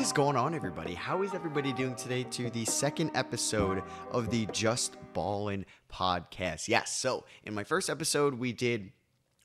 is going on, everybody? How is everybody doing today to the second episode of the Just Ballin podcast? Yes, so in my first episode, we did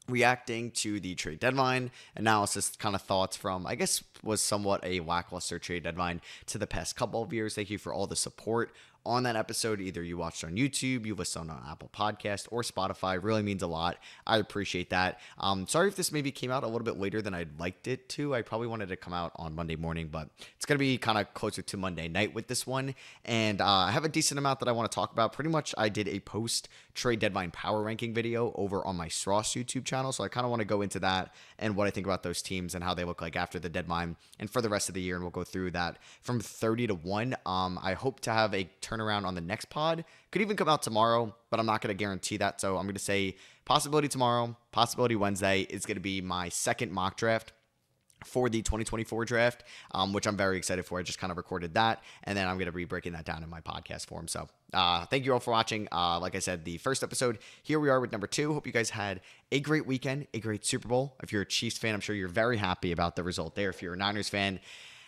reacting to the trade deadline analysis, kind of thoughts from, I guess, was somewhat a lackluster trade deadline to the past couple of years. Thank you for all the support on that episode. Either you watched on YouTube, you listened on Apple Podcast or Spotify. It really means a lot. I appreciate that. Sorry if this maybe came out a little bit later than I'd liked it to. I probably wanted to come out on Monday morning, but it's going to be kind of closer to Monday night with this one. And I have a decent amount that I want to talk about. Pretty much I did a post trade deadline power ranking video over on my Stross YouTube channel. So I kind of want to go into that and what I think about those teams and how they look like after the deadline and for the rest of the year. And we'll go through that from 30 to 1. I hope to have a turnaround on the next pod. Could even come out tomorrow, but I'm not going to guarantee that. So I'm going to say possibility tomorrow, possibility Wednesday is going to be my second mock draft for the 2024 draft, which I'm very excited for. I just kind of recorded that, and then I'm going to be breaking that down in my podcast form. So thank you all for watching. Like I said, the first episode, here we are with number 2. Hope you guys had a great weekend, a great Super Bowl. If you're a Chiefs fan, I'm sure you're very happy about the result there. If you're a Niners fan,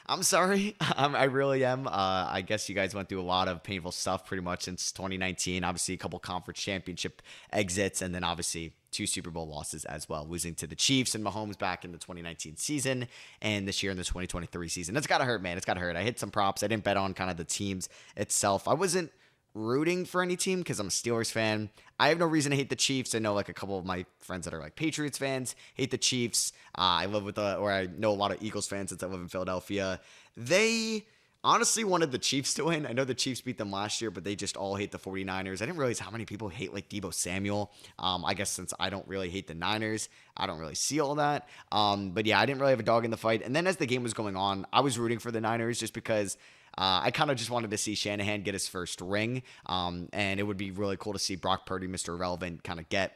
I'm sorry. I really am. I guess you guys went through a lot of painful stuff pretty much since 2019. Obviously, a couple conference championship exits, and then obviously 2 Super Bowl losses as well, losing to the Chiefs and Mahomes back in the 2019 season and this year in the 2023 season. It's got to hurt, man. It's got to hurt. I hit some props. I didn't bet on kind of the teams itself. I wasn't rooting for any team because I'm a Steelers fan. I have no reason to hate the Chiefs. I know like a couple of my friends that are like Patriots fans hate the Chiefs. I know a lot of Eagles fans since I live in Philadelphia. They honestly wanted the Chiefs to win. I know the Chiefs beat them last year, but they just all hate the 49ers. I didn't realize how many people hate like Deebo Samuel. I guess since I don't really hate the Niners, I don't really see all that. But yeah, I didn't really have a dog in the fight. And then as the game was going on, I was rooting for the Niners just because I kind of just wanted to see Shanahan get his first ring. And it would be really cool to see Brock Purdy, Mr. Irrelevant, kind of get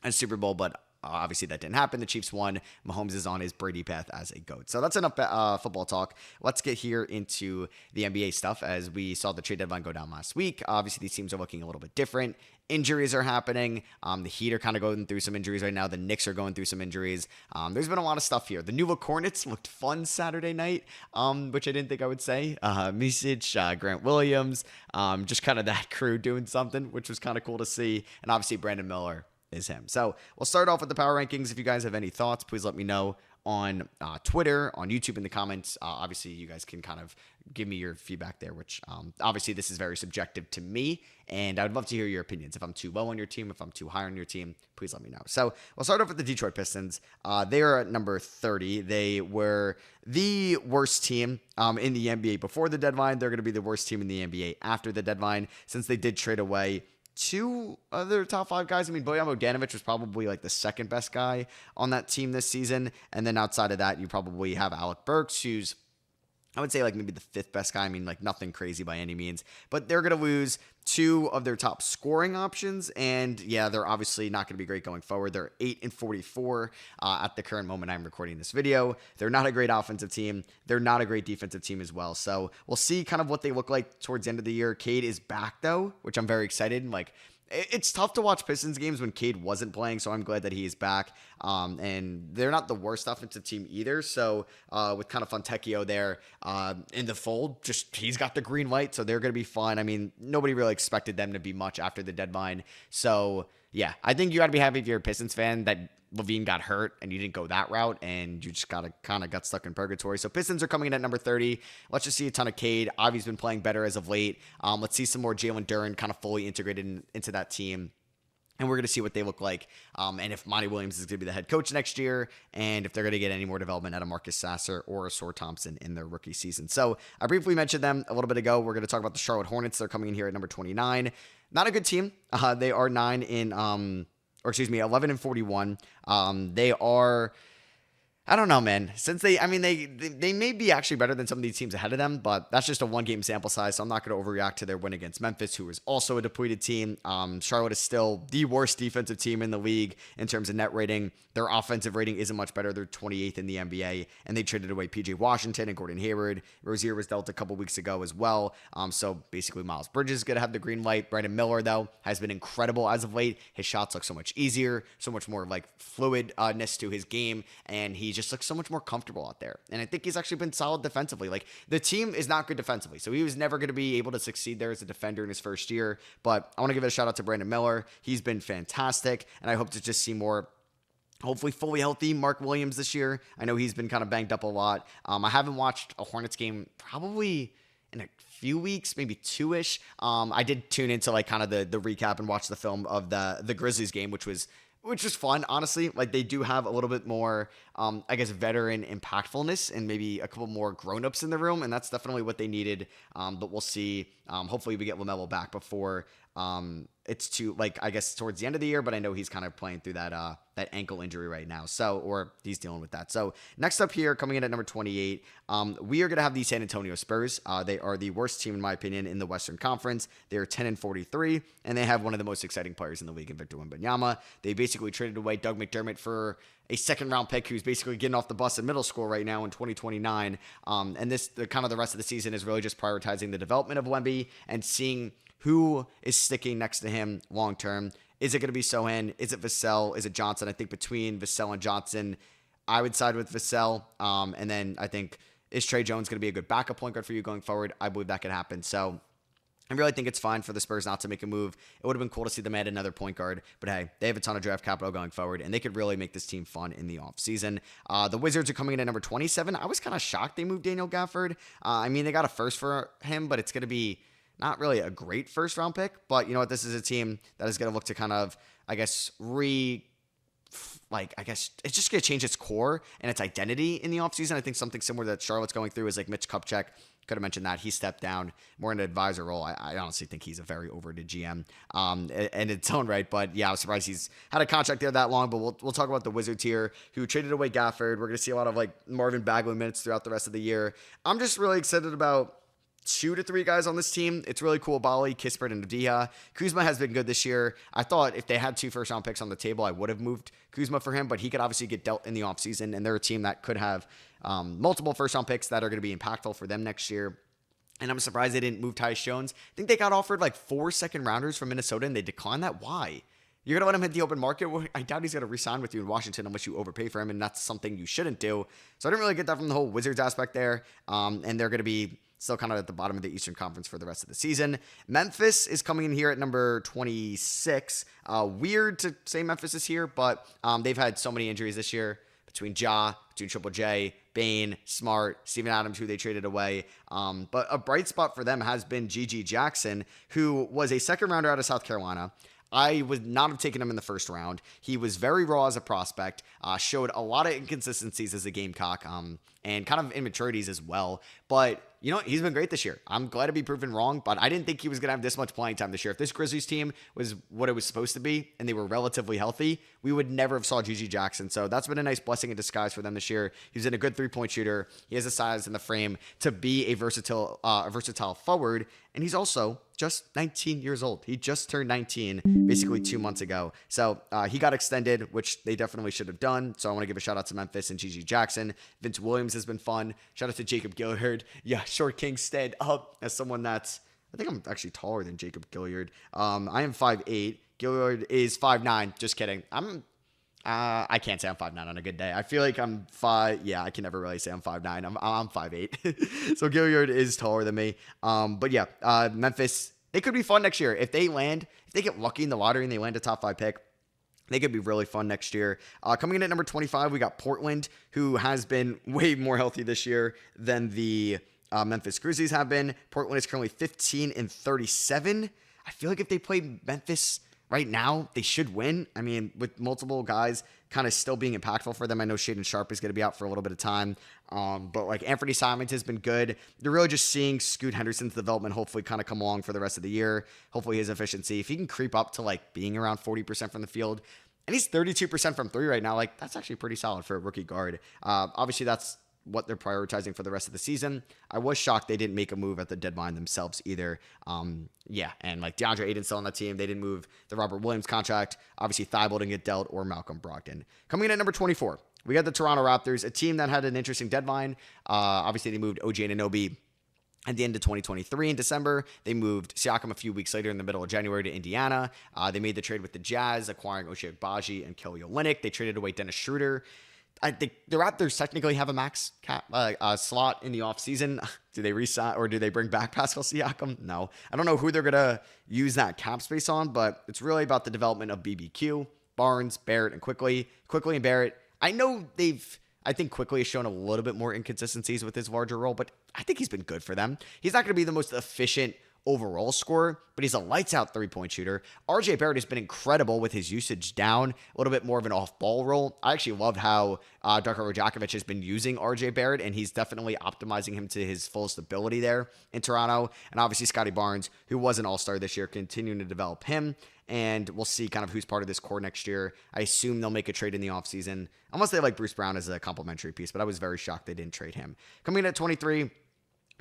a Super Bowl, but obviously that didn't happen. The Chiefs won. Mahomes is on his Brady path as a GOAT. So that's enough football talk. Let's get here into the NBA stuff as we saw the trade deadline go down last week. Obviously these teams are looking a little bit different. Injuries are happening. The Heat are kind of going through some injuries right now. The Knicks are going through some injuries. There's been a lot of stuff here. The New York Hornets looked fun Saturday night, which I didn't think I would say. Misic, Grant Williams, just kind of that crew doing something, which was kind of cool to see. And obviously Brandon Miller is him. So we'll start off with the power rankings. If you guys have any thoughts, please let me know on Twitter, on YouTube in the comments. Obviously, you guys can kind of give me your feedback there, which obviously this is very subjective to me, and I would love to hear your opinions. If I'm too low on your team, if I'm too high on your team, please let me know. So we'll start off with the Detroit Pistons. They are at number 30. They were the worst team in the NBA before the deadline. They're going to be the worst team in the NBA after the deadline, since they did trade away 2 other top 5 guys. I mean, Bojan Bogdanovic was probably like the second best guy on that team this season. And then outside of that, you probably have Alec Burks, who's, I would say, like maybe the 5th best guy. I mean, like nothing crazy by any means, but they're going to lose 2 of their top scoring options. And yeah, they're obviously not going to be great going forward. They're 8-44 at the current moment I'm recording this video. They're not a great offensive team. They're not a great defensive team as well. So we'll see kind of what they look like towards the end of the year. Cade is back though, which I'm very excited. Like, it's tough to watch Pistons games when Cade wasn't playing, so I'm glad that he is back. And they're not the worst offensive team either. So with kind of Fontecchio there in the fold, just he's got the green light, so they're going to be fun. I mean, nobody really expected them to be much after the deadline. So yeah, I think you got to be happy if you're a Pistons fan that Levine got hurt and you didn't go that route and you just got stuck in purgatory. So Pistons are coming in at number 30. Let's just see a ton of Cade. Avi's been playing better as of late. Let's see some more Jalen Duren kind of fully integrated into that team. And we're going to see what they look like. And if Monty Williams is going to be the head coach next year, and if they're going to get any more development out of Marcus Sasser or Ausar Thompson in their rookie season. So I briefly mentioned them a little bit ago. We're going to talk about the Charlotte Hornets. They're coming in here at number 29. Not a good team. They are 11-41. They are, I don't know, man. Since they may be actually better than some of these teams ahead of them, but that's just a 1-game sample size, so I'm not going to overreact to their win against Memphis, who is also a depleted team. Charlotte is still the worst defensive team in the league in terms of net rating. Their offensive rating isn't much better. They're 28th in the NBA, and they traded away P.J. Washington and Gordon Hayward. Rozier was dealt a couple weeks ago as well. So basically, Miles Bridges is going to have the green light. Brandon Miller, though, has been incredible as of late. His shots look so much easier, so much more like fluidness to his game, and he's just looks so much more comfortable out there. And I think he's actually been solid defensively. Like, the team is not good defensively, so he was never going to be able to succeed there as a defender in his first year. But I want to give a shout out to Brandon Miller. He's been fantastic, and I hope to just see more, hopefully fully healthy Mark Williams this year. I know he's been kind of banged up a lot. I haven't watched a Hornets game probably in a few weeks, maybe 2-ish. I did tune into like kind of the recap and watch the film of the Grizzlies game, which was fun, honestly. Like, they do have a little bit more, I guess, veteran impactfulness and maybe a couple more grown-ups in the room, and that's definitely what they needed. But we'll see. Hopefully we get LaMelo back before it's too, like, I guess towards the end of the year, but I know he's kind of playing through that ankle injury right now. So, or he's dealing with that. So next up here, coming in at number 28, we are going to have the San Antonio Spurs. They are the worst team, in my opinion, in the Western Conference. They are 10-43, and they have one of the most exciting players in the league in Victor Wembanyama. They basically traded away Doug McDermott for a second-round pick who's basically getting off the bus in middle school right now in 2029. And the rest of the season is really just prioritizing the development of Wemby and seeing who is sticking next to him long-term. Is it going to be Sohan? Is it Vassell? Is it Johnson? I think between Vassell and Johnson, I would side with Vassell. And then I think, is Trey Jones going to be a good backup point guard for you going forward? I believe that could happen. So I really think it's fine for the Spurs not to make a move. It would have been cool to see them add another point guard, but hey, they have a ton of draft capital going forward, and they could really make this team fun in the offseason. The Wizards are coming in at number 27. I was kind of shocked they moved Daniel Gafford. I mean, they got a first for him, but it's going to be not really a great first-round pick. But you know what? This is a team that is going to look to kind of, I guess, it's just going to change its core and its identity in the offseason. I think something similar that Charlotte's going through is like Mitch Kupchak. Could have mentioned that. He stepped down more in an advisor role. I honestly think he's a very overrated GM in its own right. But yeah, I was surprised he's had a contract there that long. But we'll talk about the Wizards here, who traded away Gafford. We're going to see a lot of like Marvin Bagley minutes throughout the rest of the year. I'm just really excited about 2 to 3 guys on this team. It's really cool. Bali, Kispert, and Avdija. Kuzma has been good this year. I thought if they had 2 first-round picks on the table, I would have moved Kuzma for him, but he could obviously get dealt in the offseason, and they're a team that could have multiple first-round picks that are going to be impactful for them next year. And I'm surprised they didn't move Tyus Jones. I think they got offered like 4 second-rounders from Minnesota, and they declined that. Why? You're going to let him hit the open market? I doubt he's going to re-sign with you in Washington unless you overpay for him, and that's something you shouldn't do. So I didn't really get that from the whole Wizards aspect there, and they're going to be still kind of at the bottom of the Eastern Conference for the rest of the season. Memphis is coming in here at number 26. Weird to say Memphis is here, but they've had so many injuries this year between between Triple J, Bane, Smart, Steven Adams, who they traded away. But a bright spot for them has been G.G. Jackson, who was a second rounder out of South Carolina. I would not have taken him in the first round. He was very raw as a prospect, showed a lot of inconsistencies as a Gamecock, and kind of immaturities as well. But, you know, he's been great this year. I'm glad to be proven wrong, but I didn't think he was going to have this much playing time this year. If this Grizzlies team was what it was supposed to be and they were relatively healthy, we would never have saw G.G. Jackson. So that's been a nice blessing in disguise for them this year. He's in a good three-point shooter. He has the size and the frame to be a versatile forward, and he's also just 19 years old. He just turned 19 basically 2 months ago. So he got extended, which they definitely should have done. So I want to give a shout out to Memphis and G.G. Jackson. Vince Williams has been fun. Shout out to Jacob Gilliard. Yeah, Short King stand up as someone that's, I think I'm actually taller than Jacob Gilliard. I am 5'8". Gilliard is 5'9". Just kidding. I can't say I'm 5'9" on a good day. I feel like I'm 5. Yeah, I can never really say I'm 5'9". I'm 5'8". So Gilliard is taller than me. But yeah, Memphis, they could be fun next year. If they get lucky in the lottery and they land a top 5 pick, they could be really fun next year. Coming in at number 25, we got Portland, who has been way more healthy this year than the Memphis Grizzlies have been. Portland is currently 15-37. I feel like if they play Memphis right now, they should win. I mean, with multiple guys kind of still being impactful for them. I know Shaedon Sharpe is going to be out for a little bit of time. But like Anthony Simons has been good. They're really just seeing Scoot Henderson's development hopefully kind of come along for the rest of the year. Hopefully his efficiency, if he can creep up to like being around 40% from the field, and he's 32% from 3 right now, like that's actually pretty solid for a rookie guard. Obviously that's what they're prioritizing for the rest of the season. I was shocked they didn't make a move at the deadline themselves either. Yeah, and like DeAndre Ayton's still on that team. They didn't move the Robert Williams contract. Obviously, Thibault didn't get dealt, or Malcolm Brogdon. Coming in at number 24, we got the Toronto Raptors, a team that had an interesting deadline. Obviously, they moved OG Anunoby at the end of 2023 in December. They moved Siakam a few weeks later in the middle of January to Indiana. They made the trade with the Jazz, acquiring Ochai Agbaji and Kelly Olynyk. They traded away Dennis Schroeder. I think the Raptors technically have a max cap slot in the offseason. Do they resign or do they bring back Pascal Siakam? No. I don't know who they're going to use that cap space on, but it's really about the development of BBQ, Barnes, Barrett, and Quickly. Quickly and Barrett, I think Quickly has shown a little bit more inconsistencies with his larger role, but I think he's been good for them. He's not going to be the most efficient overall scorer, but he's a lights out 3-point shooter. RJ Barrett has been incredible with his usage down, a little bit more of an off ball role. I actually loved how Darko Rajakovic has been using RJ Barrett, and he's definitely optimizing him to his fullest ability there in Toronto. And obviously Scotty Barnes, who was an all-star this year, continuing to develop him. And we'll see kind of who's part of this core next year. I assume they'll make a trade in the offseason, unless they like Bruce Brown as a complimentary piece, but I was very shocked they didn't trade him. Coming in at 23,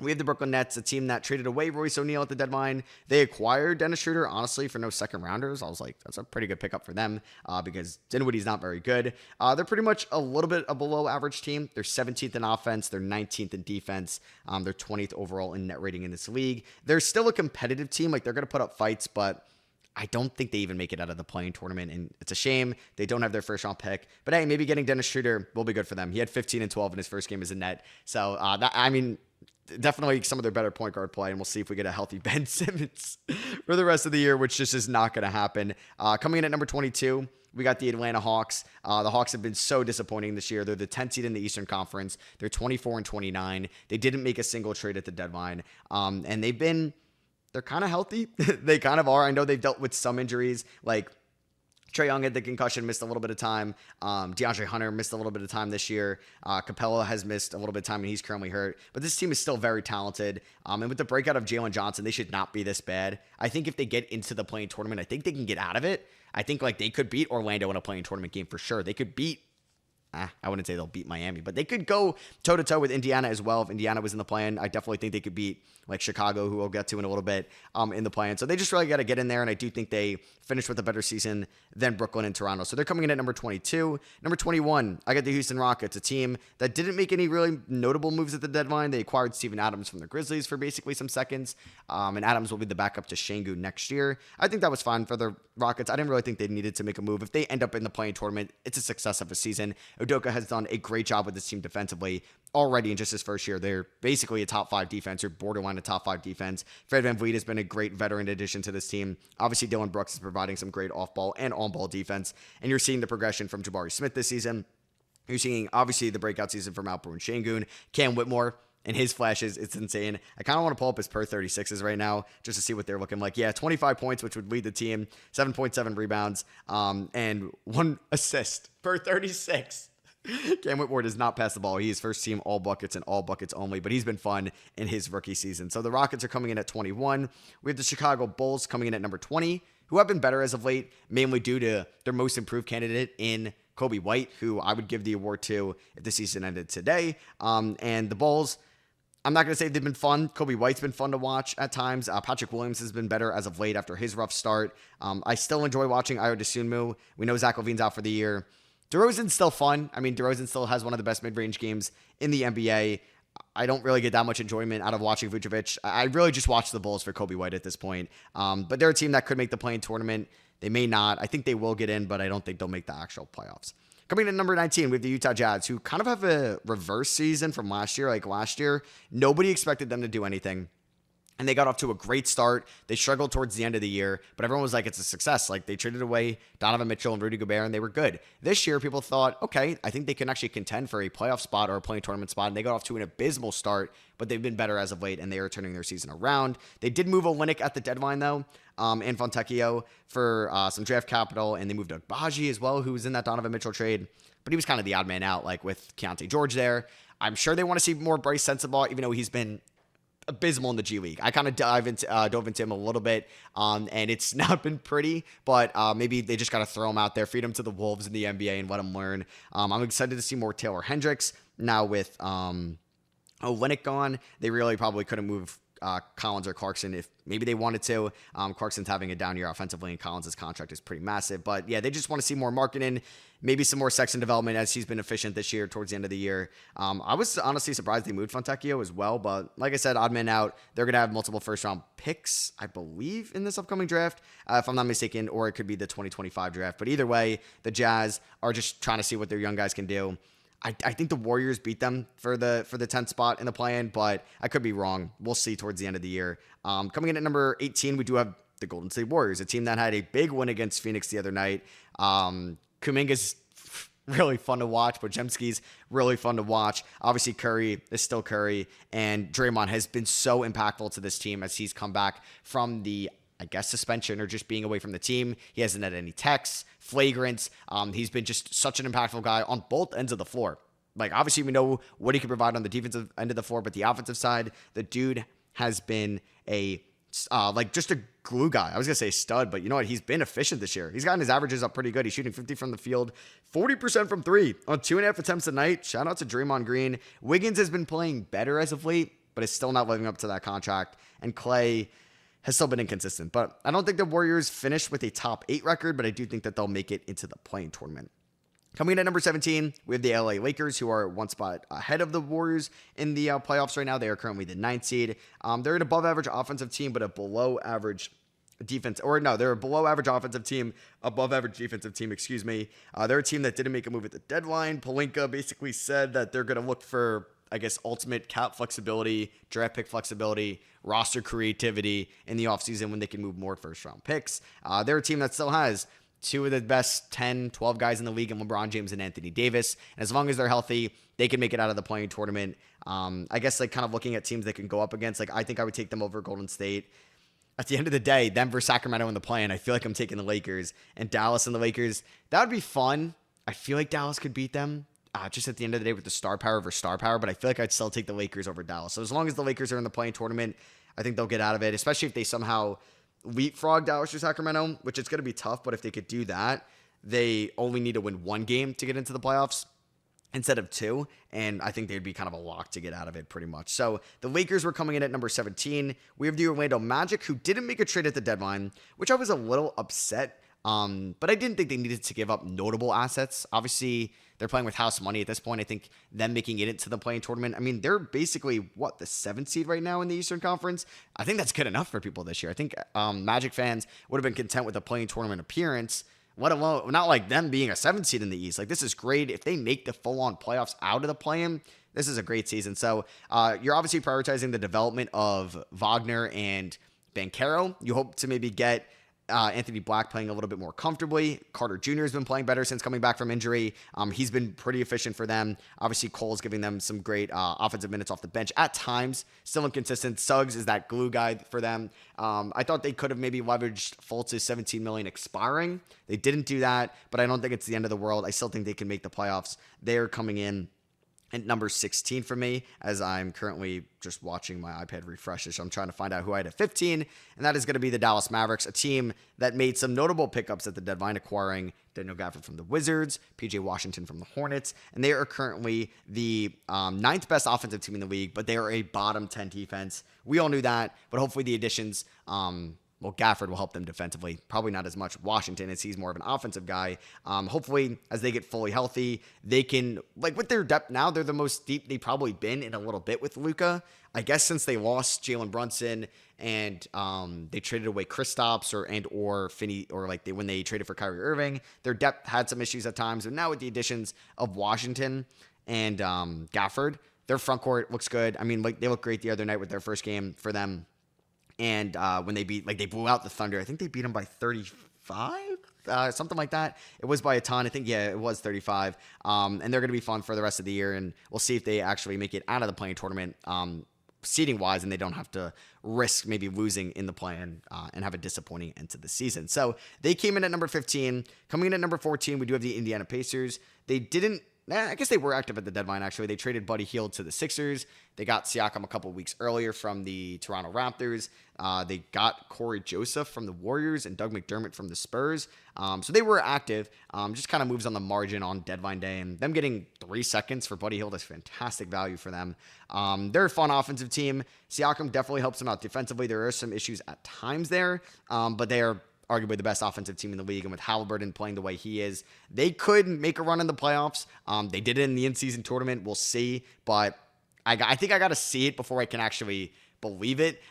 we have the Brooklyn Nets, a team that traded away Royce O'Neal at the deadline. They acquired Dennis Schroeder, honestly, for no second rounders. I was like, that's a pretty good pickup for them because Dinwiddie's not very good. They're pretty much a little bit a below average team. They're 17th in offense. They're 19th in defense. They're 20th overall in net rating in this league. They're still a competitive team. Like, they're going to put up fights, but I don't think they even make it out of the playing tournament, and it's a shame they don't have their first round pick. But hey, maybe getting Dennis Schroeder will be good for them. He had 15 and 12 in his first game as a net. So, definitely some of their better point guard play, and we'll see if we get a healthy Ben Simmons for the rest of the year, which just is not going to happen. Coming in at number 22, we got the Atlanta Hawks. The Hawks have been so disappointing this year. They're the 10th seed in the Eastern Conference. They're 24 and 29. They didn't make a single trade at the deadline, and they're kind of healthy. They kind of are. I know they've dealt with some injuries, like Trae Young had the concussion, missed a little bit of time. DeAndre Hunter missed a little bit of time this year. Capella has missed a little bit of time, and he's currently hurt. But this team is still very talented. And with the breakout of Jalen Johnson, they should not be this bad. I think if they get into the play-in tournament, I think they can get out of it. I think they could beat Orlando in a play-in tournament game for sure. They could beat I wouldn't say they'll beat Miami, but they could go toe-to-toe with Indiana as well. If Indiana was in the play-in, I definitely think they could beat Chicago, who we'll get to in a little bit, in the play-in. So they just really got to get in there, and I do think they finished with a better season than Brooklyn and Toronto. So they're coming in at number 22. Number 21, I got the Houston Rockets, a team that didn't make any really notable moves at the deadline. They acquired Steven Adams from the Grizzlies for basically some seconds, and Adams will be the backup to Şengün next year. I think that was fine for the Rockets. I didn't really think they needed to make a move. If they end up in the play-in tournament, it's a success of a season. Udoka has done a great job with this team defensively already in just his first year. They're basically a top 5 defense or borderline a top 5 defense. Fred VanVleet has been a great veteran addition to this team. Obviously, Dylan Brooks is providing some great off-ball and on-ball defense, and you're seeing the progression from Jabari Smith this season. You're seeing, obviously, the breakout season from Alperen Şengün, Cam Whitmore, and his flashes, it's insane. I kind of want to pull up his per 36s right now just to see what they're looking like. Yeah, 25 points, which would lead the team, 7.7 rebounds, and 1 assist per 36. Cam Whitmore does not pass the ball. He is first team all buckets and all buckets only, but he's been fun in his rookie season. So the Rockets are coming in at 21. We have the Chicago Bulls coming in at number 20, who have been better as of late, mainly due to their most improved candidate in Kobe White, who I would give the award to if the season ended today. And the Bulls, I'm not going to say they've been fun. Kobe White's been fun to watch at times. Patrick Williams has been better as of late after his rough start. I still enjoy watching Ayo Dosunmu. We know Zach LaVine's out for the year. DeRozan's still fun. I mean, DeRozan still has one of the best mid-range games in the NBA. I don't really get that much enjoyment out of watching Vucevic. I really just watch the Bulls for Kobe White at this point. But they're a team that could make the play-in tournament. They may not. I think they will get in, but I don't think they'll make the actual playoffs. Coming in at number 19, we have the Utah Jazz, who kind of have a reverse season from last year. Like last year, nobody expected them to do anything. And they got off to a great start. They struggled towards the end of the year, but everyone was like, it's a success. Like, they traded away Donovan Mitchell and Rudy Gobert, and they were good. This year, people thought, okay, I think they can actually contend for a playoff spot or a play-in tournament spot, and they got off to an abysmal start, but they've been better as of late, and they are turning their season around. They did move Olynyk at the deadline, though, and Fontecchio for some draft capital, and they moved Agbaji as well, who was in that Donovan Mitchell trade, but he was kind of the odd man out, like with Keontae George there. I'm sure they want to see more Bryce Sensabaugh, even though he's been abysmal in the G League. I kind of dove into him a little bit, and it's not been pretty, but maybe they just got to throw him out there, feed him to the Wolves in the NBA, and let him learn. I'm excited to see more Taylor Hendricks. Now with Olynyk gone, they really probably couldn't move Collins or Clarkson if maybe they wanted to. Clarkson's having a down year offensively, and Collins' contract is pretty massive. But yeah, they just want to see more marketing, maybe some more Sexton development as he's been efficient this year towards the end of the year. I was honestly surprised they moved Fontecchio as well, but like I said, odd man out. They're going to have multiple first-round picks, I believe, in this upcoming draft, if I'm not mistaken, or it could be the 2025 draft. But either way, the Jazz are just trying to see what their young guys can do. I think the Warriors beat them for the 10th spot in the play-in, but I could be wrong. We'll see towards the end of the year. Coming in at number 18, we do have the Golden State Warriors, a team that had a big win against Phoenix the other night. Kuminga's really fun to watch, but Podziemski's really fun to watch. Obviously, Curry is still Curry, and Draymond has been so impactful to this team as he's come back from the, I guess, suspension or just being away from the team. He hasn't had any texts, flagrants. He's been just such an impactful guy on both ends of the floor. Like, obviously, we know what he can provide on the defensive end of the floor, but the offensive side, the dude has been just a glue guy. I was going to say stud, but you know what? He's been efficient this year. He's gotten his averages up pretty good. He's shooting 50 from the field, 40% from three on 2.5 attempts a night. Shout out to Draymond Green. Wiggins has been playing better as of late, but is still not living up to that contract. And Clay has still been inconsistent. But I don't think the Warriors finished with a top 8 record, but I do think that they'll make it into the play-in tournament. Coming in at number 17, we have the LA Lakers, who are one spot ahead of the Warriors in the playoffs right now. They are currently the 9th seed. They're an above-average offensive team, but a below-average defense. They're a below-average offensive team, above-average defensive team, excuse me. They're a team that didn't make a move at the deadline. Pelinka basically said that they're going to look for, I guess, ultimate cap flexibility, draft pick flexibility, roster creativity in the offseason when they can move more first-round picks. They're a team that still has 2 of the best 10, 12 guys in the league in LeBron James and Anthony Davis. And as long as they're healthy, they can make it out of the play-in tournament. I guess kind of looking at teams they can go up against, I think I would take them over Golden State. At the end of the day, Denver, Sacramento in the play-in, I feel like I'm taking the Lakers. And Dallas and the Lakers, that would be fun. I feel like Dallas could beat them. Just at the end of the day with the star power versus star power, but I feel like I'd still take the Lakers over Dallas. So as long as the Lakers are in the play-in tournament, I think they'll get out of it, especially if they somehow leapfrog Dallas or Sacramento, which it's going to be tough, but if they could do that, they only need to win 1 game to get into the playoffs instead of 2, and I think they'd be kind of a lock to get out of it pretty much. So the Lakers were coming in at number 17. We have the Orlando Magic, who didn't make a trade at the deadline, which I was a little upset, but I didn't think they needed to give up notable assets. Obviously, they're playing with house money at this point. I think them making it into the play-in tournament, I mean, they're basically, the 7th seed right now in the Eastern Conference? I think that's good enough for people this year. I think Magic fans would have been content with a play-in tournament appearance, let alone, not like them being a 7th seed in the East. Like, this is great. If they make the full-on playoffs out of the play-in, this is a great season. So you're obviously prioritizing the development of Wagner and Banchero. You hope to maybe get Anthony Black playing a little bit more comfortably. Carter Jr. has been playing better since coming back from injury. He's been pretty efficient for them. Obviously, Cole's giving them some great offensive minutes off the bench at times. Still inconsistent. Suggs is that glue guy for them. I thought they could have maybe leveraged Fultz's $17 million expiring. They didn't do that, but I don't think it's the end of the world. I still think they can make the playoffs. They're coming in at number 16 for me, as I'm currently just watching my iPad refreshes. So I'm trying to find out who I had at 15, and that is going to be the Dallas Mavericks, a team that made some notable pickups at the deadline, acquiring Daniel Gafford from the Wizards, PJ Washington from the Hornets, and they are currently the 9th best offensive team in the league, but they are a bottom 10 defense. We all knew that, but hopefully the additions Gafford will help them defensively. Probably not as much Washington, as he's more of an offensive guy. Hopefully, as they get fully healthy, they can, with their depth now, they're the most deep they've probably been in a little bit with Luka. I guess since they lost Jalen Brunson and they traded away Kristaps or Finney, or when they traded for Kyrie Irving, their depth had some issues at times. And now with the additions of Washington and Gafford, their front court looks good. I mean, they looked great the other night with their first game for them. And when they they blew out the Thunder, I think they beat them by 35, something like that. It was by a ton. I think, it was 35. And they're going to be fun for the rest of the year. And we'll see if they actually make it out of the play-in tournament seeding-wise, and they don't have to risk maybe losing in the play-in and have a disappointing end to the season. So they came in at number 15. Coming in at number 14, we do have the Indiana Pacers. They didn't I guess they were active at the deadline, actually. They traded Buddy Hield to the Sixers. They got Siakam a couple weeks earlier from the Toronto Raptors. They got Corey Joseph from the Warriors and Doug McDermott from the Spurs. So they were active. Just kind of moves on the margin on deadline day. And them getting 3 seconds for Buddy Hield is fantastic value for them. They're a fun offensive team. Siakam definitely helps them out defensively. There are some issues at times there, but they are arguably the best offensive team in the league, and with Halliburton playing the way he is, they could make a run in the playoffs. They did it in the in-season tournament. We'll see, but I think I got to see it before I can actually believe it,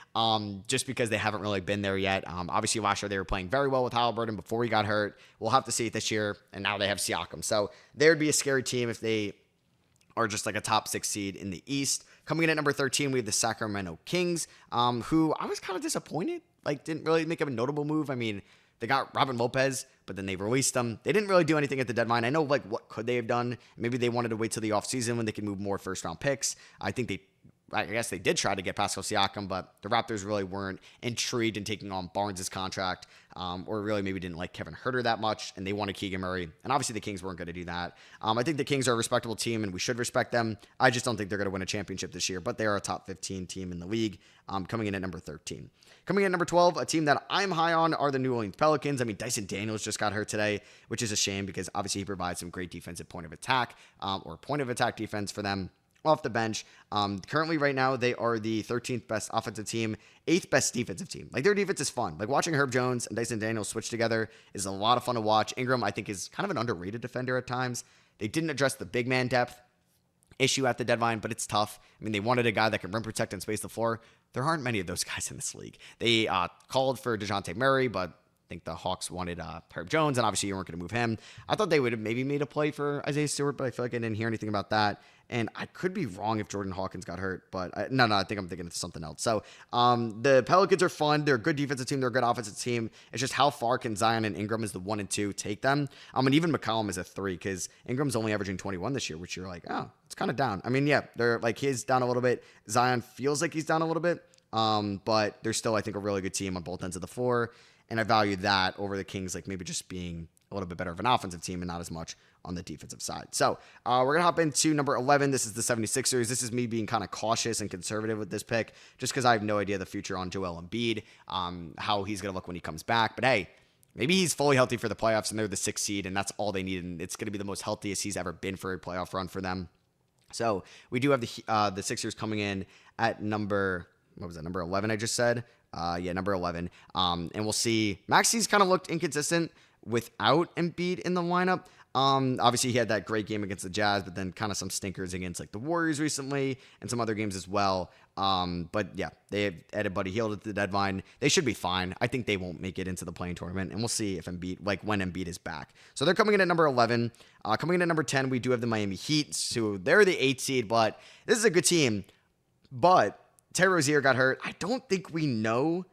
just because they haven't really been there yet. Obviously, last year they were playing very well with Halliburton before he got hurt. We'll have to see it this year, and now they have Siakam. So they would be a scary team if they are just like a top 6 seed in the East. Coming in at number 13, we have the Sacramento Kings, who I was kind of disappointed. Like, didn't really make a notable move. I mean, they got Robin Lopez, but then they released him. They didn't really do anything at the deadline. I know, like, what could they have done? Maybe they wanted to wait till the offseason when they could move more first-round picks. I guess they did try to get Pascal Siakam, but the Raptors really weren't intrigued in taking on Barnes' contract, or really maybe didn't like Kevin Huerter that much, and they wanted Keegan Murray. And obviously the Kings weren't going to do that. I think the Kings are a respectable team, and we should respect them. I just don't think they're going to win a championship this year, but they are a top 15 team in the league, coming in at number 13. Coming in at number 12, a team that I'm high on are the New Orleans Pelicans. I mean, Dyson Daniels just got hurt today, which is a shame because obviously he provides some great defensive point of attack defense for them off the bench. Currently right now, they are the 13th best offensive team, 8th best defensive team. Like, their defense is fun. Like, watching Herb Jones and Dyson Daniels switch together is a lot of fun to watch. Ingram, I think, is kind of an underrated defender at times. They didn't address the big man depth issue at the deadline, but it's tough. I mean, they wanted a guy that can rim protect and space the floor. There aren't many of those guys in this league. They called for DeJounte Murray, but I think the Hawks wanted Herb Jones, and obviously you weren't going to move him. I thought they would have maybe made a play for Isaiah Stewart, but I feel like I didn't hear anything about that. And I could be wrong if Jordan Hawkins got hurt, but I think I'm thinking of something else. So the Pelicans are fun. They're a good defensive team. They're a good offensive team. It's just how far can Zion and Ingram as the 1 and 2 take them? And even McCollum is a 3 because Ingram's only averaging 21 this year, which you're like, oh, it's kind of down. I mean, yeah, they're like he's down a little bit. Zion feels like he's down a little bit, but they're still, I think, a really good team on both ends of the floor. And I value that over the Kings, like maybe just being a little bit better of an offensive team and not as much on the defensive side. So we're going to hop into number 11. This is the 76ers. This is me being kind of cautious and conservative with this pick just because I have no idea the future on Joel Embiid, how he's going to look when he comes back. But hey, maybe he's fully healthy for the playoffs and they're the 6th seed and that's all they need. And it's going to be the most healthiest he's ever been for a playoff run for them. So we do have the Sixers coming in at number 11 I just said. Number 11. And we'll see. Maxi's kind of looked inconsistent without Embiid in the lineup. Obviously, he had that great game against the Jazz, but then kind of some stinkers against like the Warriors recently and some other games as well. But yeah, they have added Buddy Hield at the deadline. They should be fine. I think they won't make it into the playing tournament, and we'll see if Embiid, like when Embiid is back. So they're coming in at number 11. Coming in at number 10, we do have the Miami Heat. So they're the 8th seed, but this is a good team. But Terry Rozier got hurt. I don't think we know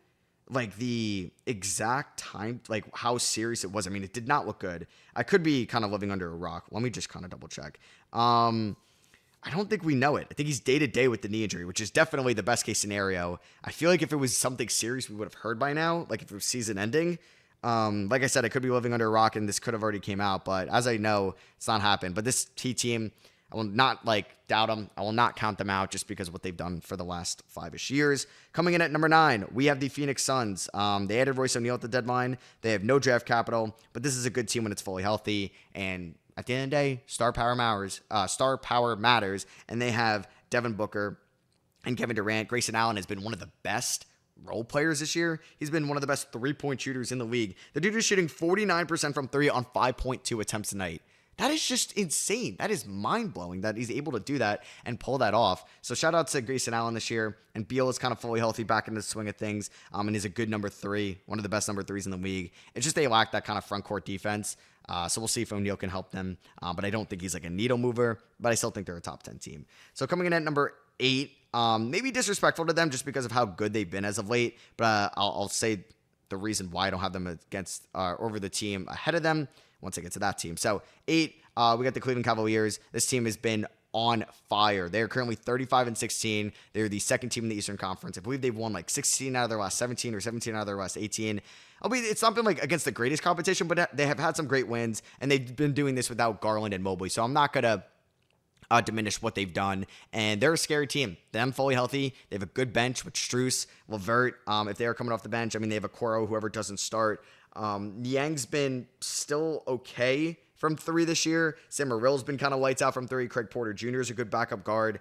like the exact time, like how serious it was. I mean, it did not look good. I could be kind of living under a rock. Let me just kind of double check. I don't think we know it. I think he's day to day with the knee injury, which is definitely the best case scenario. I feel like if it was something serious, we would have heard by now. Like if it was season ending. Like I said, I could be living under a rock and this could have already came out, but as I know, it's not happened. But this Heat team, I will not doubt them. I will not count them out just because of what they've done for the last 5-ish years. Coming in at number 9, we have the Phoenix Suns. They added Royce O'Neal at the deadline. They have no draft capital, but this is a good team when it's fully healthy. And at the end of the day, star power matters. And they have Devin Booker and Kevin Durant. Grayson Allen has been one of the best role players this year. He's been one of the best 3-point shooters in the league. The dude is shooting 49% from 3 on 5.2 attempts a night. That is just insane. That is mind-blowing that he's able to do that and pull that off. So shout out to Grayson Allen this year. And Beal is kind of fully healthy back into the swing of things. And he's a good number 3, one of the best number 3s in the league. It's just they lack that kind of front court defense. So we'll see if O'Neal can help them. But I don't think he's like a needle mover. But I still think they're a top 10 team. So coming in at number 8, maybe disrespectful to them just because of how good they've been as of late. But I'll say the reason why I don't have them against over the team ahead of them once I get to that team. So 8, we got the Cleveland Cavaliers. This team has been on fire. They are currently 35-16. They're the 2nd team in the Eastern Conference. I believe they've won like 16 out of their last 17 or 17 out of their last 18. It's not been like against the greatest competition, but they have had some great wins, and they've been doing this without Garland and Mobley. So I'm not going to diminish what they've done, and they're a scary team. Them fully healthy. They have a good bench with Strus, LeVert. If they are coming off the bench, I mean, they have a Coro, whoever doesn't start. Niang's been still okay from 3 this year. Sam Morrill's been kind of lights out from 3. Craig Porter Jr. is a good backup guard.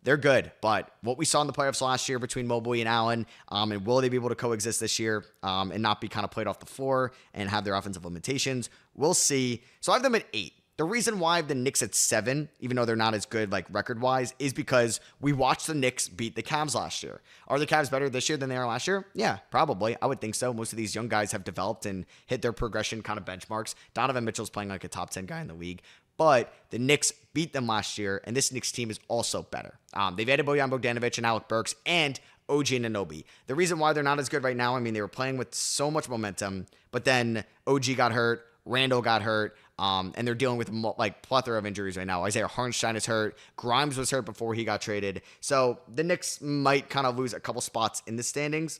They're good, but what we saw in the playoffs last year between Mobley and Allen, and will they be able to coexist this year and not be kind of played off the floor and have their offensive limitations? We'll see. So I have them at 8. The reason why I have the Knicks at 7, even though they're not as good like record-wise, is because we watched the Knicks beat the Cavs last year. Are the Cavs better this year than they are last year? Yeah, probably. I would think so. Most of these young guys have developed and hit their progression kind of benchmarks. Donovan Mitchell's playing like a top 10 guy in the league. But the Knicks beat them last year, and this Knicks team is also better. They've added Bojan Bogdanovic and Alec Burks and OG Anunoby. The reason why they're not as good right now, I mean, they were playing with so much momentum, but then OG got hurt, Randall got hurt, and they're dealing with like plethora of injuries right now. Isaiah Hartenstein is hurt. Grimes was hurt before he got traded. So the Knicks might kind of lose a couple spots in the standings,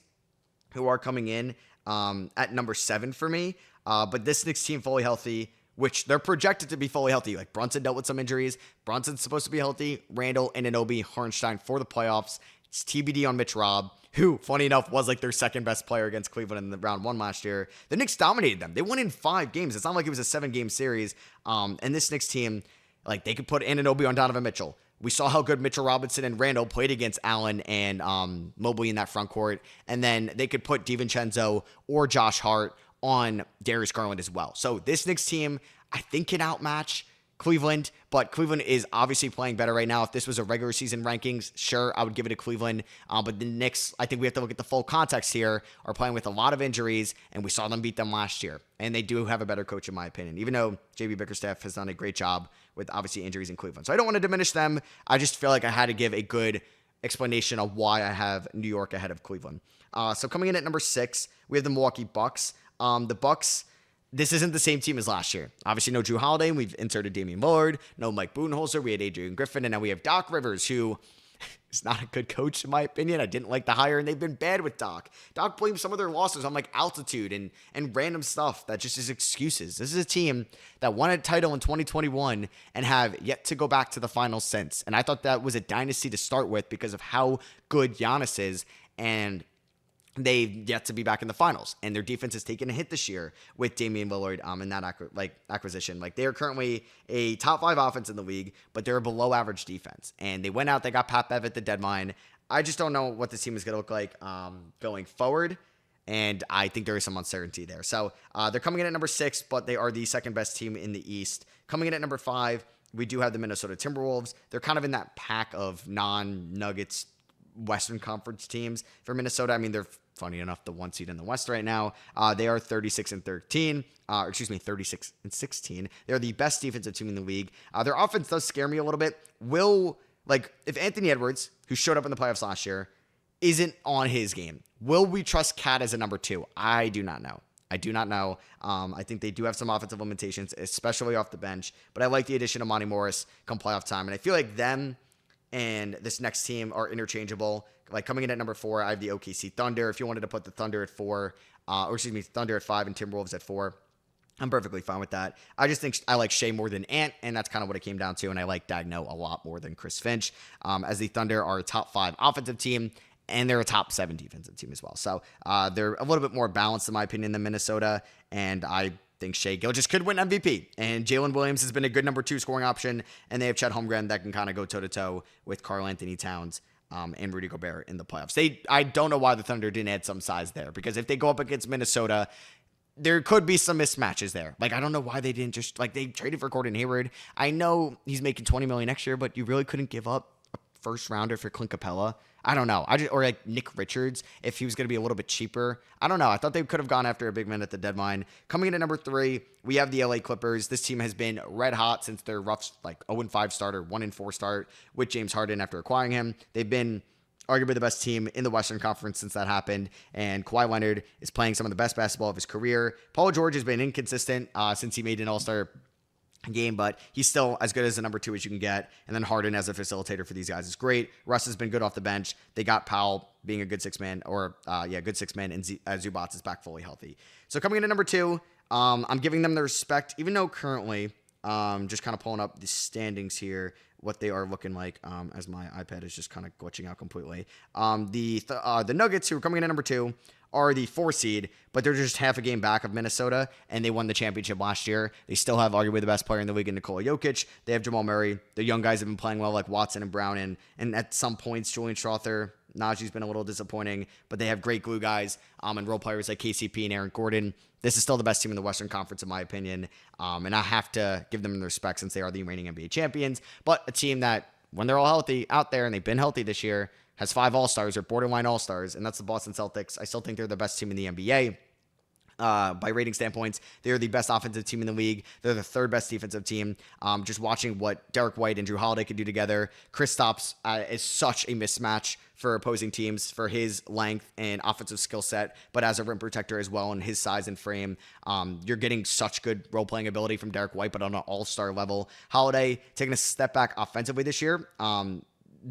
who are coming in at number 7 for me. But this Knicks team fully healthy, which they're projected to be fully healthy. Like Brunson dealt with some injuries. Brunson's supposed to be healthy. Randall and Anunoby, Hartenstein for the playoffs. It's TBD on Mitch Robb, who, funny enough, was like their second best player against Cleveland in the round 1 last year. The Knicks dominated them. They won in 5 games. It's not like it was a 7-game series. And this Knicks team, like, they could put Anunoby on Donovan Mitchell. We saw how good Mitchell Robinson and Randall played against Allen and Mobley in that front court. And then they could put DiVincenzo or Josh Hart on Darius Garland as well. So this Knicks team, I think, can outmatch Cleveland, but Cleveland is obviously playing better right now. If this was a regular season rankings, sure, I would give it to Cleveland. But the Knicks, I think we have to look at the full context here, are playing with a lot of injuries, and we saw them beat them last year. And they do have a better coach, in my opinion, even though JB Bickerstaff has done a great job with, obviously, injuries in Cleveland. So I don't want to diminish them. I just feel like I had to give a good explanation of why I have New York ahead of Cleveland. So coming in at number 6, we have the Milwaukee Bucks. The Bucks, this isn't the same team as last year. Obviously, no Drew Holiday. We've inserted Damian Lillard. No Mike Budenholzer. We had Adrian Griffin. And now we have Doc Rivers, who is not a good coach, in my opinion. I didn't like the hire, and they've been bad with Doc. Doc blames some of their losses on, like, altitude and random stuff that just is excuses. This is a team that won a title in 2021 and have yet to go back to the finals since. And I thought that was a dynasty to start with because of how good Giannis is, and they've yet to be back in the finals, and their defense has taken a hit this year with Damian Lillard in that acquisition. Like, they are currently a top 5 offense in the league, but they're a below average defense. And they went out, they got Pat Bev at the deadline. I just don't know what this team is going to look like going forward, and I think there is some uncertainty there. So they're coming in at number 6, but they are the second best team in the East. Coming in at number 5, we do have the Minnesota Timberwolves. They're kind of in that pack of non-Nuggets Western Conference teams. For Minnesota, I mean, they're, funny enough, the 1 seed in the West right now. They are 36-13. 36-16. They're the best defensive team in the league. Their offense does scare me a little bit. If Anthony Edwards, who showed up in the playoffs last year, isn't on his game, will we trust Cat as a number 2? I do not know. I think they do have some offensive limitations, especially off the bench. But I like the addition of Monty Morris come playoff time. And I feel like them and this next team are interchangeable. Like, coming in at number 4, I have the OKC Thunder. If you wanted to put the Thunder at 4, Thunder at 5 and Timberwolves at 4, I'm perfectly fine with that. I just think I like Shea more than Ant, and that's kind of what it came down to. And I like Dagno a lot more than Chris Finch, as the Thunder are a top 5 offensive team, and they're a top 7 defensive team as well. So they're a little bit more balanced, in my opinion, than Minnesota, and I think Shea Gilgeous could win MVP. And Jalen Williams has been a good number 2 scoring option, and they have Chet Holmgren that can kind of go toe-to-toe with Karl Anthony Towns and Rudy Gobert in the playoffs. I don't know why the Thunder didn't add some size there, because if they go up against Minnesota, there could be some mismatches there. Like, I don't know why they didn't just, like, they traded for Gordon Hayward. I know he's making $20 million next year, but you really couldn't give up a first rounder for Clint Capella. I don't know. Or like Nick Richards, if he was going to be a little bit cheaper. I don't know. I thought they could have gone after a big man at the deadline. Coming in at number 3, we have the LA Clippers. This team has been red hot since their rough, 0-5 start or 1-4 start with James Harden after acquiring him. They've been arguably the best team in the Western Conference since that happened, and Kawhi Leonard is playing some of the best basketball of his career. Paul George has been inconsistent since he made an All-Star game, but he's still as good as a number 2 as you can get. And then Harden as a facilitator for these guys is great. Russ has been good off the bench. They got Powell being a good 6-man, good 6-man, and Zubats is back fully healthy. So coming in at number 2, I'm giving them the respect, even though currently, just kind of pulling up the standings here, what they are looking like, as my iPad is just kind of glitching out completely. The Nuggets, who are coming in at number 2, are the 4 seed, but they're just half a game back of Minnesota, and they won the championship last year. They still have arguably the best player in the league in Nikola Jokic. They have Jamal Murray. The young guys have been playing well, like Watson and Brown, and at some points, Julian Strawther, Najee's been a little disappointing, but they have great glue guys and role players like KCP and Aaron Gordon. This is still the best team in the Western Conference, in my opinion, and I have to give them the respect since they are the reigning NBA champions, but a team that, when they're all healthy out there, and they've been healthy this year, has 5 All-Stars or borderline All-Stars, and that's the Boston Celtics. I still think they're the best team in the NBA. by rating standpoints. They're the best offensive team in the league. They're the third best defensive team. Just watching what Derek White and Drew Holiday could do together. Kristaps is such a mismatch for opposing teams for his length and offensive skill set, but as a rim protector as well, and his size and frame. You're getting such good role-playing ability from Derek White, but on an all-star level. Holiday taking a step back offensively this year.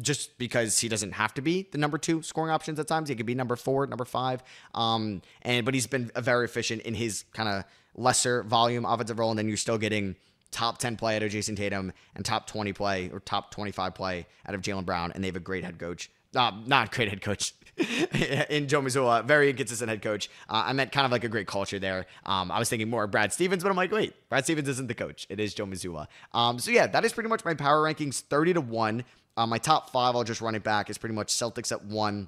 Just because he doesn't have to be the number 2 scoring options at times. He could be number 4, number 5. But he's been very efficient in his kind of lesser volume offensive role. And then you're still getting top 10 play out of Jason Tatum and top 20 play or top 25 play out of Jaylen Brown. And they have a great head coach. Not great head coach in Joe Mazzulla. Very inconsistent head coach. I meant kind of like a great culture there. I was thinking more Brad Stevens, but I'm like, wait, Brad Stevens isn't the coach. It is Joe Mazzulla. So yeah, that is pretty much my power rankings 30-1. My top 5, I'll just run it back, is pretty much Celtics at 1,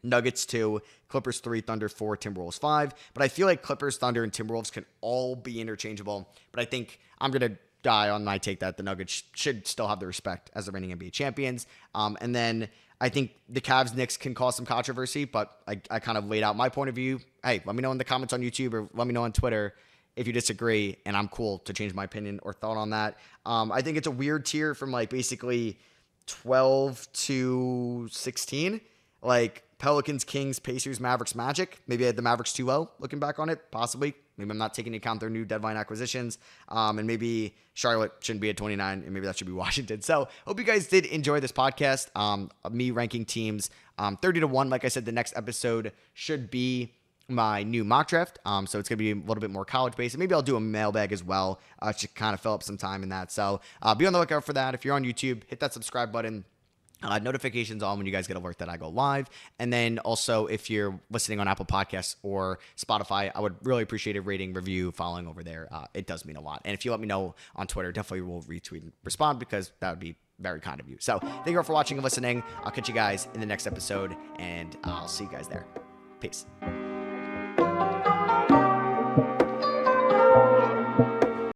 Nuggets 2, Clippers 3, Thunder 4, Timberwolves 5. But I feel like Clippers, Thunder, and Timberwolves can all be interchangeable. But I think I'm going to die on my take that the Nuggets should still have the respect as the reigning NBA champions. And then I think the Cavs Knicks can cause some controversy, but I kind of laid out my point of view. Hey, let me know in the comments on YouTube or let me know on Twitter if you disagree, and I'm cool to change my opinion or thought on that. I think it's a weird tier from like basically 12 to 16, like Pelicans, Kings, Pacers, Mavericks, Magic. Maybe I had the Mavericks too low looking back on it, possibly. Maybe I'm not taking into account their new deadline acquisitions. And maybe Charlotte shouldn't be at 29, and maybe that should be Washington. So hope you guys did enjoy this podcast. Me ranking teams 30-1. Like I said, the next episode should be my new mock draft. So it's going to be a little bit more college based. And maybe I'll do a mailbag as well to kind of fill up some time in that. So be on the lookout for that. If you're on YouTube, hit that subscribe button. Notifications on when you guys get alert that I go live. And then also if you're listening on Apple Podcasts or Spotify, I would really appreciate a rating, review, following over there. It does mean a lot. And if you let me know on Twitter, definitely will retweet and respond because that would be very kind of you. So thank you all for watching and listening. I'll catch you guys in the next episode and I'll see you guys there. Peace.